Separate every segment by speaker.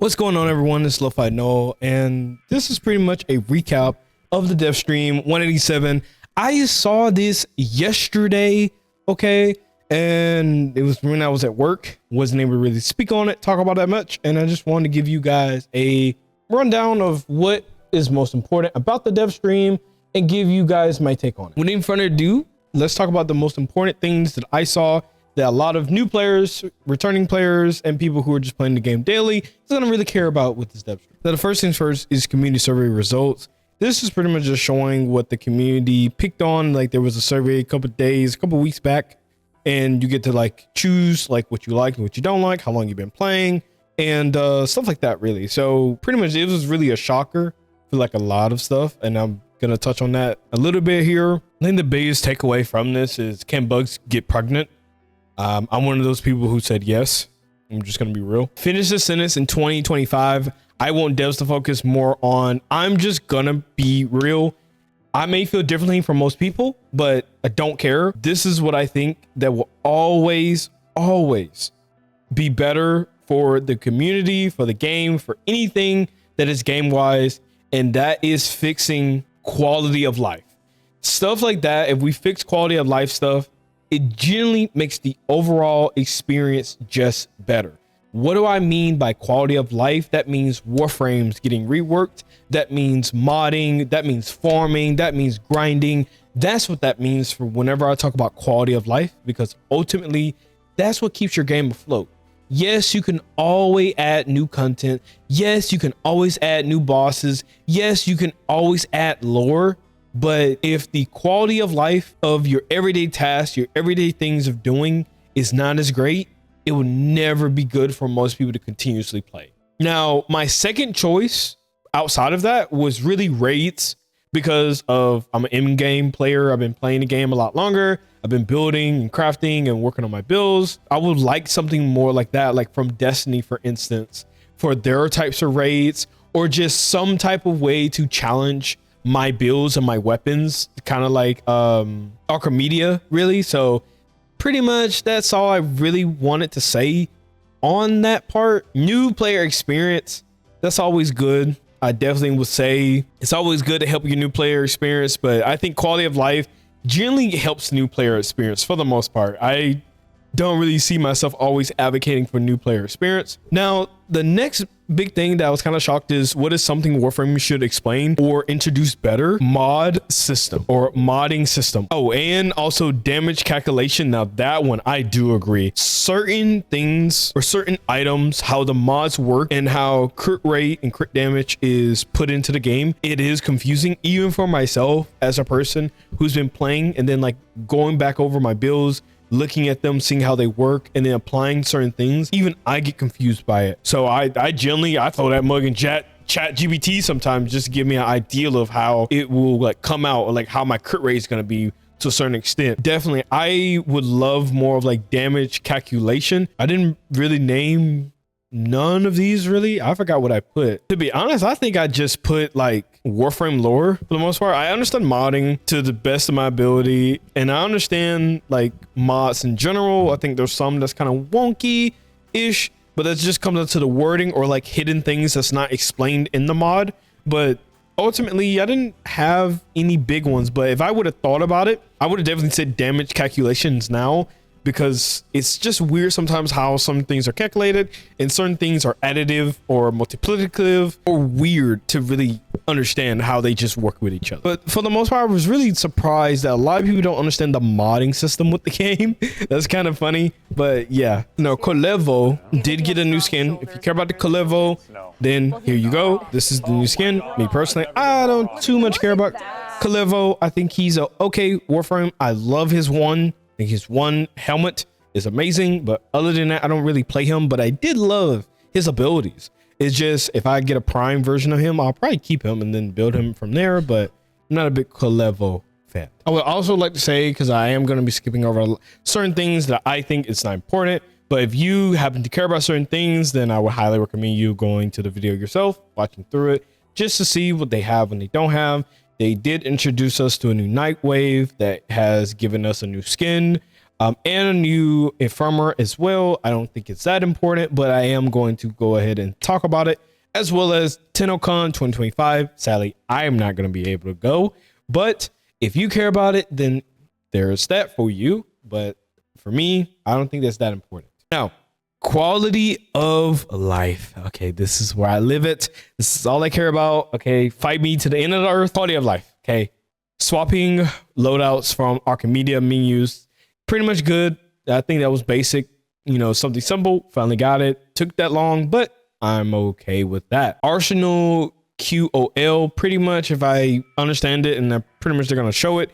Speaker 1: What's going on, everyone? This is Lo-Fi Noel, and this is pretty much a recap of the Devstream 187. I saw this yesterday, okay, and it was when I was at work. Wasn't able to really speak on it, talk about that much, and I just wanted to give you guys a rundown of what is most important about the Devstream and give you guys my take on it. Without further ado, let's talk about the most important things that I saw that a lot of new players, returning players, and people who are just playing the game daily is gonna really care about with this Devstream. So the first things first is community survey results. This is pretty much just showing what the community picked on. Like, there was a survey a couple weeks back, and you get to like choose like what you like and what you don't like, how long you've been playing, and stuff like that, really. So pretty much it was really a shocker for like a lot of stuff, and I'm gonna touch on that a little bit here. I think the biggest takeaway from this is, can bugs get pregnant? I'm one of those people who said yes. I'm just gonna be real. Finish this sentence in 2025. I want devs to focus more on, I'm just gonna be real. I may feel differently from most people, but I don't care. This is what I think that will always be better for the community, for the game, for anything that is game wise, and that is fixing quality of life. Stuff like that. If we fix quality of life stuff, it generally makes the overall experience just better. What do I mean by quality of life? That means Warframes getting reworked. That means modding. That means farming. That means grinding. That's what that means for whenever I talk about quality of life, because ultimately that's what keeps your game afloat. Yes, you can always add new content. Yes, you can always add new bosses. Yes, you can always add lore. But if the quality of life of your everyday tasks, your everyday things of doing is not as great, it will never be good for most people to continuously play. Now, my second choice outside of that was really raids, because of I'm an in-game player. I've been playing the game a lot longer. I've been building and crafting and working on my builds. I would like something more like that, like from Destiny, for instance, for their types of raids, or just some type of way to challenge my builds and my weapons, kind of like Archimedia, really. So pretty much that's all I really wanted to say on that part. New player experience, that's always good. I definitely would say it's always good to help your new player experience, but I think quality of life generally helps new player experience for the most part. I don't really see myself always advocating for new player experience. Now, the next big thing that I was kind of shocked is, what is something Warframe should explain or introduce better? Mod system or modding system. Oh, and also damage calculation. Now that one, I do agree. Certain things or certain items, how the mods work and how crit rate and crit damage is put into the game, it is confusing even for myself as a person who's been playing and then like going back over my builds, looking at them, seeing how they work, and then applying certain things. Even I get confused by it. So I throw that mug in chat GPT sometimes just to give me an idea of how it will like come out, or like how my crit rate is going to be to a certain extent. Definitely, I would love more of like damage calculation. I didn't really name none of these really. I forgot what I put. To be honest, I think I just put like Warframe lore for the most part. I understand modding to the best of my ability, and I understand like mods in general. I think there's some that's kind of wonky ish, but that just comes down to the wording or like hidden things that's not explained in the mod. But ultimately, I didn't have any big ones, but if I would have thought about it, I would have definitely said damage calculations now, because it's just weird sometimes how some things are calculated and certain things are additive or multiplicative, or weird to really understand how they just work with each other. But for the most part, I was really surprised that a lot of people don't understand the modding system with the game. That's kind of funny, but yeah. No, Kolevo did get a new skin. If you care about the Kolevo, then here you go. This is the new skin. Me personally, I don't too much care about Kolevo. I think he's a okay Warframe. I love his one. I think his one helmet is amazing, but other than that, I don't really play him, but I did love his abilities. It's just, if I get a prime version of him, I'll probably keep him and then build him from there, but I'm not a big Kolevo fan. I would also like to say, because I am going to be skipping over certain things that I think it's not important, but if you happen to care about certain things, then I would highly recommend you going to the video yourself, watching through it, just to see what they have and they don't have. They did introduce us to a new Night Wave that has given us a new skin. and a new Infirmer as well. I don't think it's that important, but I am going to go ahead and talk about it, as well as TennoCon 2025. Sadly, I am not going to be able to go, but if you care about it, then there's that for you. But for me, I don't think that's that important. Now, quality of life. Okay, this is where I live it. This is all I care about. Okay, fight me to the end of the earth. Quality of life. Okay, swapping loadouts from Archimedia menus, pretty much good. I think that was basic, you know, something simple. Finally got it. Took that long, but I'm okay with that. Arsenal QOL, pretty much, if I understand it, and pretty much they're gonna show it.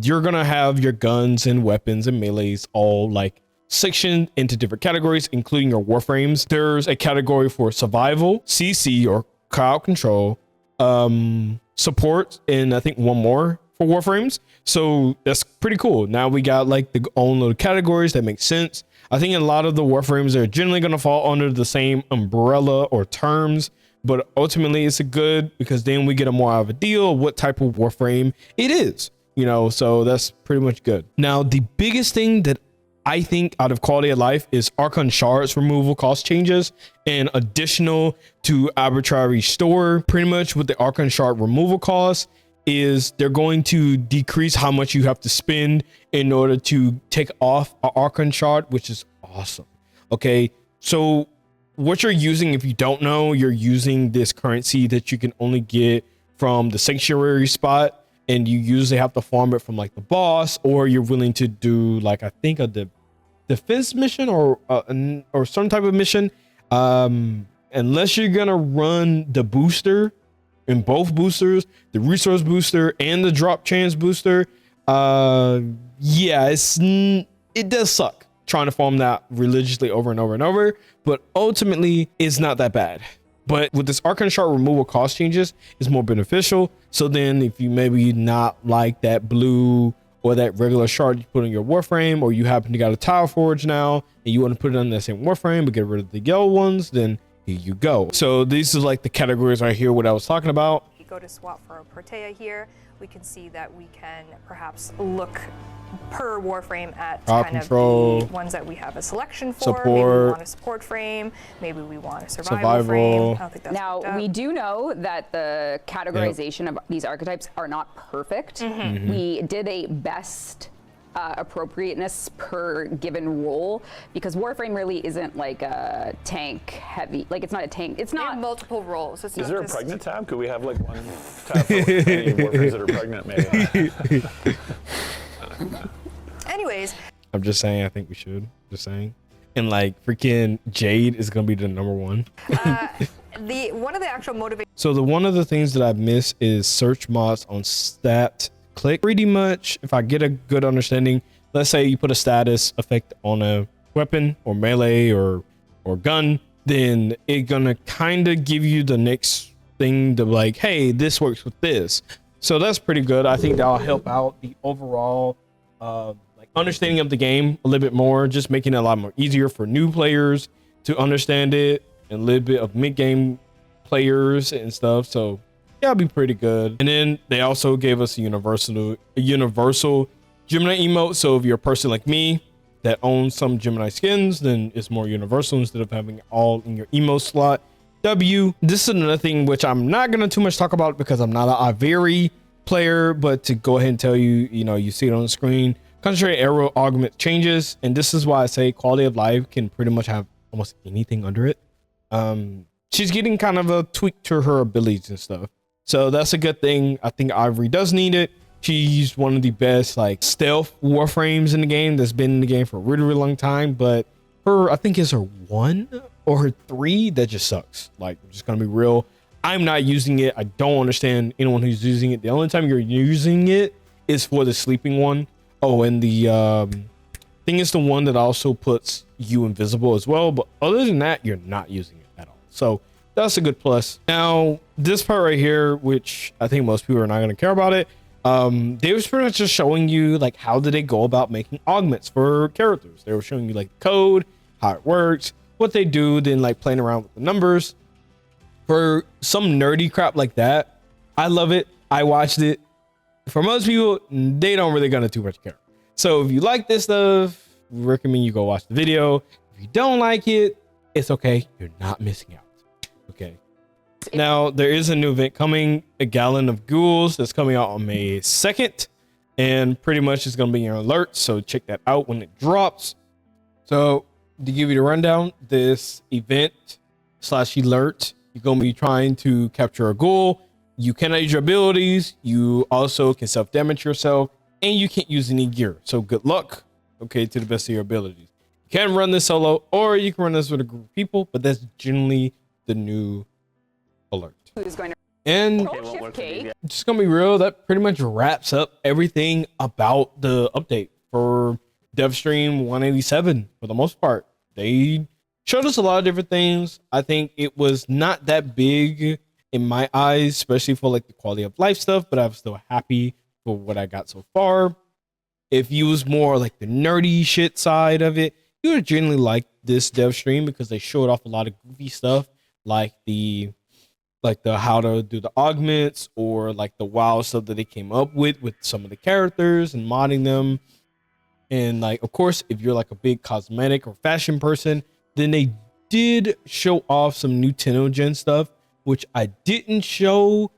Speaker 1: You're gonna have your guns and weapons and melees all like sectioned into different categories, including your warframes. There's a category for survival, CC or crowd control, support, and I think one more for warframes. So that's pretty cool. Now we got like the own little categories that make sense. I think a lot of the warframes are generally going to fall under the same umbrella or terms, but ultimately it's a good, because then we get a more of a deal of what type of warframe it is, you know, so that's pretty much good. Now, the biggest thing that I think out of quality of life is Archon shards removal cost changes, and additional to arbitrary store. Pretty much with the Archon shard removal cost is they're going to decrease how much you have to spend in order to take off an Archon shard, which is awesome. Okay, so what you're using, if you don't know, you're using this currency that you can only get from the sanctuary spot, and you usually have to farm it from like the boss, or you're willing to do like, I think, a defense mission or some type of mission, unless you're gonna run the booster in both boosters, the resource booster and the drop chance booster. Yeah, it does suck trying to farm that religiously over and over and over, but ultimately it's not that bad. But with this Archon shard removal cost changes, it's more beneficial. So then if you maybe not like that blue or that regular shard you put on your warframe, or you happen to got a tile forge now and you want to put it on that same warframe but get rid of the yellow ones, then here you go. So these are like the categories right here, what I was talking about.
Speaker 2: If you go to swap for a Protea here, we can see that we can perhaps look per warframe at kind
Speaker 1: control,
Speaker 2: of the ones that we have a selection for.
Speaker 1: Support,
Speaker 2: maybe we want a support frame, maybe we want a survival frame. I don't think that's
Speaker 3: now, we do know that the categorization of these archetypes are not perfect. We did a best appropriateness per given role, because Warframe really isn't like a tank heavy, like it's not a tank, it's not
Speaker 2: multiple roles.
Speaker 4: Is there a pregnant tab? Could we have like one tab for any warframes that are pregnant, maybe?
Speaker 2: Anyways,
Speaker 1: I'm just saying, I think we should, just saying. And like freaking Jade is gonna be the number one.
Speaker 2: one of the actual motivations.
Speaker 1: So one of the things that I've missed is search mods on stat click. Pretty much, if I get a good understanding, let's say you put a status effect on a weapon or melee or gun, then it's gonna kind of give you the next thing to like, hey, this works with this. So that's pretty good. I think that'll help out the overall like understanding of the game a little bit more, just making it a lot more easier for new players to understand it, and a little bit of mid-game players and stuff. So yeah, it'll be pretty good. And then they also gave us a universal Gemini emote. So if you're a person like me that owns some Gemini skins, then it's more universal instead of having it all in your emote slot. This is another thing which I'm not gonna too much talk about because I'm not a very player, but to go ahead and tell you, you know, you see it on the screen. Concentrate arrow augment changes, and this is why I say quality of life can pretty much have almost anything under it. She's getting kind of a tweak to her abilities and stuff. So that's a good thing. I think Ivory does need it. She's one of the best like stealth warframes in the game that's been in the game for a really, really long time. But I think it's her 1 or her 3 that just sucks. Like, I'm just gonna be real. I'm not using it. I don't understand anyone who's using it. The only time you're using it is for the sleeping one. Oh, and the thing is the one that also puts you invisible as well. But other than that, you're not using it at all. So that's a good plus. Now, this part right here, which I think most people are not going to care about it. They was pretty much just showing you like how did they go about making augments for characters. They were showing you like code, how it works, what they do, then like playing around with the numbers. For some nerdy crap like that, I love it. I watched it. For most people, they don't really gonna too much care. So if you like this stuff, we recommend you go watch the video. If you don't like it, it's okay. You're not missing out. Okay. Now there is a new event coming, a Gallon of Ghouls, that's coming out on May 2nd, and pretty much it's gonna be your alert. So check that out when it drops. So to give you the rundown, this event / alert, you're gonna be trying to capture a ghoul. You cannot use your abilities. You also can self-damage yourself, and you can't use any gear. So good luck, okay, to the best of your abilities. You can run this solo, or you can run this with a group of people, but that's generally the new alert.
Speaker 3: Who's going to
Speaker 1: And
Speaker 4: It won't work for me yet.
Speaker 1: just gonna be real, that pretty much wraps up everything about the update for Devstream 187 for the most part. They showed us a lot of different things. I think it was not that big in my eyes, especially for like the quality of life stuff, but I'm still happy for what I got so far. If you was more like the nerdy shit side of it, you would generally like this dev stream because they showed off a lot of goofy stuff like the how to do the augments, or like the WoW stuff that they came up with some of the characters and modding them. And like, of course, if you're like a big cosmetic or fashion person, then they did show off some new Tenogen stuff, which I didn't show.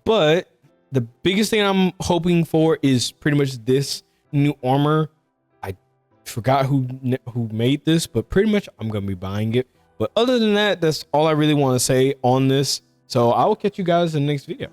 Speaker 1: But the biggest thing I'm hoping for is pretty much this new armor. I forgot who made this, but pretty much I'm gonna be buying it. But other than that, that's all I really want to say on this. So I will catch you guys in the next video.